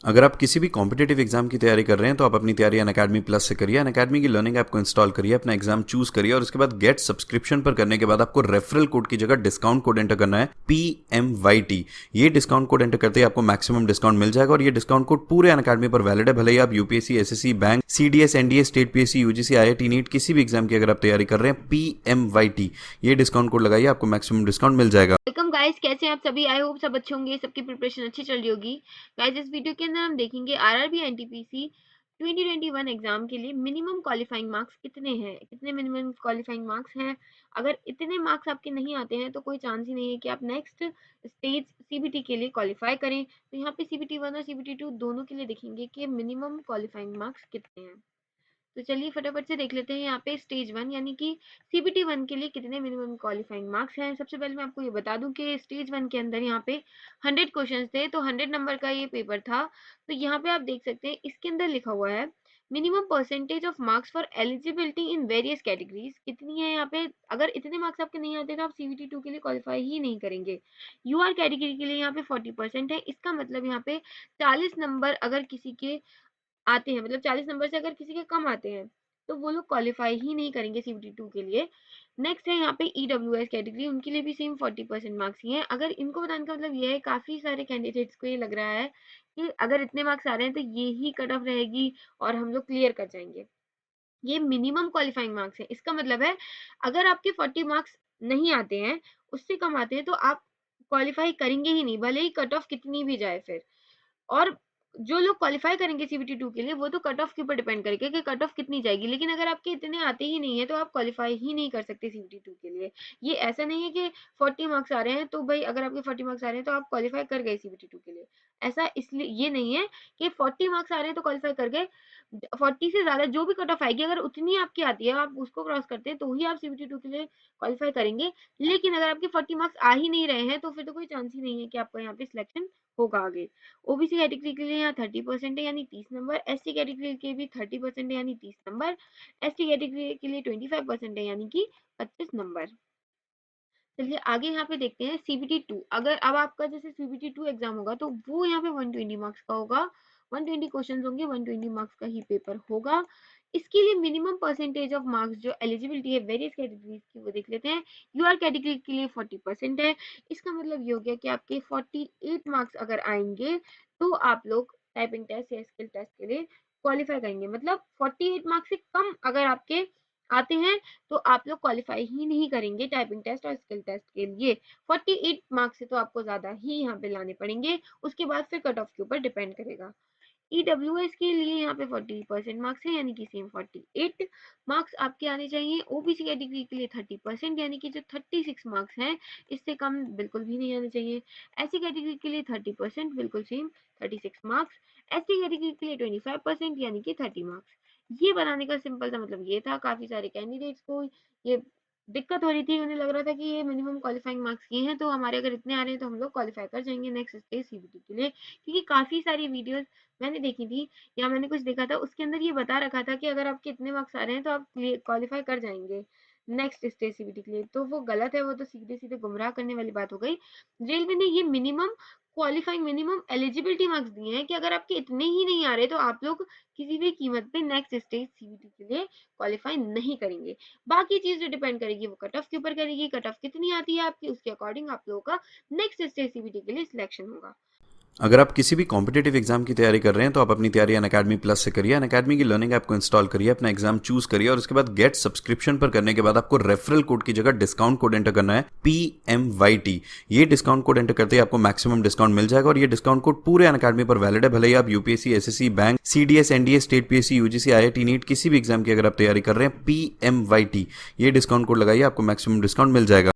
अगर आप किसी भी कॉम्पिटेटिव एग्जाम की तैयारी कर रहे हैं तो आप अपनी तैयारी अनअकैडमी प्लस से करिए। अनअकैडमी की लर्निंग ऐप को इंस्टॉल करिए, अपना एग्जाम चूज करिए और उसके बाद गेट सब्सक्रिप्शन पर करने के बाद आपको रेफरल कोड की जगह डिस्काउंट कोड एंटर करना है PMYT। ये डिस्काउंट कोड एंटर करते ही आपको मैक्सिमम डिस्काउंट मिल जाएगा और ये डिस्काउंट कोड पूरे अनअकैडमी पर वैलिड है। भले ही आप UPSC, SSC, bank, CDS, NDA, state PSC, UGC, IIT, NEET किसी भी एग्जाम की अगर आप तैयारी कर रहे हैं, PMYT ये डिस्काउंट कोड लगाइए, आपको मैक्सिमम डिस्काउंट मिल जाएगा। वेलकम गाइस, कैसे हैं आप सभी। आई होप सब अच्छे होंगे, सबकी प्रिपरेशन अच्छी चल रही होगी। गाइस, इस वीडियो के अंदर हम देखेंगे आरआरबी एनटीपीसी 2021 एग्जाम के लिए मिनिमम क्वालिफाइंग मार्क्स कितने हैं, कितने मिनिमम क्वालिफाइंग मार्क्स हैं। अगर इतने मार्क्स आपके नहीं आते हैं तो कोई चांस ही नहीं है कि आप नेक्स्ट स्टेज सीबीटी के लिए क्वालिफाई करें। तो यहाँ पे सीबीटी 1 और सीबीटी 2 दोनों के लिए देखेंगे कि मिनिमम क्वालिफाइंग मार्क्स कितने हैं। तो चलिए फटाफट से देख लेते हैं यहाँ पे स्टेज 1 यानी कि सीबीटी 1 के लिए कितने मिनिमम क्वालिफाइंग मार्क्स हैं। सबसे पहले मैं आपको ये बता दूं कि स्टेज 1 के अंदर यहाँ पे 100 क्वेश्चंस थे, तो 100 नंबर का ये पेपर था। तो यहाँ पे आप देख सकते हैं इसके अंदर लिखा हुआ है minimum percentage of marks for eligibility in various categories कितनी है। यहाँ पे अगर इतने मार्क्स आपके नहीं आते तो आप सीबीटी 2 के लिए क्वालिफाई ही नहीं करेंगे। यूआर कैटेगरी के लिए यहाँ पे 40% है। इसका मतलब यहाँ पे 40 नंबर अगर किसी के आते हैं, मतलब 40 नंबर से अगर किसी के कम आते हैं तो वो लोग क्वालिफाई ही नहीं करेंगे सीबीटी 2 के लिए। नेक्स्ट है यहाँ पे ईडब्ल्यूएस कैटेगरी, उनके लिए भी सेम 40% मार्क्स ही हैं। अगर इनको बताने का मतलब ये है, काफी सारे कैंडिडेट्स को ये लग रहा है कि अगर इतने मार्क्स आ रहे हैं तो ये ही कट ऑफ रहेगी और हम लोग क्लियर कर जाएंगे। ये मिनिमम क्वालिफाइंग मार्क्स है। इसका मतलब है अगर आपके 40 मार्क्स नहीं आते हैं, उससे कम आते हैं, तो आप क्वालिफाई करेंगे ही नहीं, भले ही कट ऑफ कितनी भी जाए फिर। और जो लोग क्वालिफाई करेंगे सीबीटी 2 के लिए वो तो कट ऑफ के ऊपर डिपेंड करेगा कि कट ऑफ कितनी जाएगी। लेकिन अगर आपके इतने आते ही नहीं है तो आप क्वालिफाई ही नहीं कर सकते सीबीटी 2 के लिए। ये ऐसा नहीं है कि 40 मार्क्स आ रहे हैं तो भाई अगर आपके 40 मार्क्स आ रहे हैं तो आप क्वालिफाई कर गए सीबीटी 2 के लिए। ऐसा इसलिए ये नहीं है कि 40 मार्क्स आ रहे हैं तो क्वालिफाई कर गए। 40 से ज्यादा जो भी कट ऑफ आएगी अगर उतनी आपकी आती है, आप उसको क्रॉस करते हैं तो ही आप सीबीटी 2 के लिए क्वालिफाई करेंगे। लेकिन अगर आपके 40 मार्क्स आ ही नहीं रहे हैं तो फिर तो कोई चांस ही नहीं है कि आपका यहाँ पे सिलेक्शन होगा आगे। ओबीसी कैटेगरी के लिए यहाँ 30% है यानी 30 नंबर, एससी कैटेगरी के भी 30% है यानी 30 नंबर, एसटी कैटेगरी के लिए 25% है यानी कि 25 नंबर। चलिए आगे यहाँ पे देखते हैं सीबीटी 2। अगर अब आपका जैसे सीबीटी 2 एग्जाम होगा तो वो यहाँ पे 120 मार्क्स का होगा। 120 क्वेश्चन होंगे, 120 मार्क्स का ही पेपर होगा। इसके लिए मिनिमम परसेंटेज ऑफ मार्क्स जो एलिजिबिलिटी है वेरियस कैटेगरीज की वो देख लेते हैं। यूआर कैटेगरी के लिए 40% है। इसका मतलब ये हो गया कि आपके 48 मार्क्स अगर आएंगे तो आप लोग टाइपिंग टेस्ट या स्किल टेस्ट के लिए क्वालिफाई करेंगे। मतलब 48 मार्क्स से कम अगर आपके आते हैं तो आप लोग क्वालिफाई ही नहीं करेंगे टाइपिंग टेस्ट और स्किल टेस्ट के लिए। 48 मार्क्स से तो आपको ज्यादा ही यहाँ पे लाने पड़ेंगे, उसके बाद फिर कट ऑफ के ऊपर डिपेंड करेगा। ईडब्ल्यूएस के लिए यहाँ पे 40% मार्क्स है यानी कि सेम 48 मार्क्स आपके आने चाहिए। ओबीसी कैटेगरी के लिए 30% यानी कि जो 36 मार्क्स हैं, इससे कम बिल्कुल भी नहीं आने चाहिए। एससी कैटेगरी के लिए 30% बिल्कुल सेम 36 मार्क्स। एसटी कैटेगरी के लिए 25% यानी कि 30 मार्क्स। ये बनाने का सिंपल सा मतलब ये था। काफी सारे कैंडिडेट्स को ये दिक्कत हो रही थी, उन्हें लग रहा था कि ये मिनिमम क्वालिफाइंग मार्क्स ये हैं तो हमारे अगर इतने आ रहे हैं तो हम लोग क्वालिफाई कर जाएंगे नेक्स्ट स्टेज सीबीटी के लिए। क्योंकि काफी सारी वीडियोस मैंने देखी थी या मैंने कुछ देखा था, उसके अंदर ये बता रखा था कि अगर आपके इतने मार्क्स आ रहे हैं तो आप क्वालिफाई कर जाएंगे नेक्स्ट स्टेज सीबीटी के लिए। तो वो गलत है, वो तो सीधे सीधे गुमराह करने वाली बात हो गई। रेलवे ने ये minimum qualifying minimum eligibility marks दिए हैं कि अगर आपके इतने ही नहीं आ रहे तो आप लोग किसी भी कीमत पे नेक्स्ट स्टेज सीबीटी के लिए क्वालिफाई नहीं करेंगे। बाकी चीज जो डिपेंड करेगी वो कट ऑफ के ऊपर करेगी। कट ऑफ कितनी आती है आपकी, उसके अकॉर्डिंग आप लोगों का नेक्स्ट स्टेज सीबीटी के लिए सिलेक्शन होगा। अगर आप किसी भी कॉम्पिटेटिव एग्जाम की तैयारी कर रहे हैं तो आप अपनी तैयारी अनअकैडमी प्लस से करिए। अनअकैडमी की लर्निंग ऐप को इंस्टॉल करिए, अपना एग्जाम चूज करिए और उसके बाद गेट सब्सक्रिप्शन पर करने के बाद आपको रेफरल कोड की जगह डिस्काउंट कोड एंटर करना है PMYT। ये डिस्काउंट कोड एंटर करते ही आपको मैक्सिमम डिस्काउंट मिल जाएगा और ये डिस्काउंट कोड पूरे अनअकैडमी पर वैलिड है। भले ही आप UPSC, SSC, bank, CDS, NDA, state PSC, UGC, IIT, NEET किसी भी एग्जाम की अगर आप तैयारी कर रहे हैं, PMYT ये डिस्काउंट कोड लगाइए, आपको मैक्सिमम डिस्काउंट मिल जाएगा।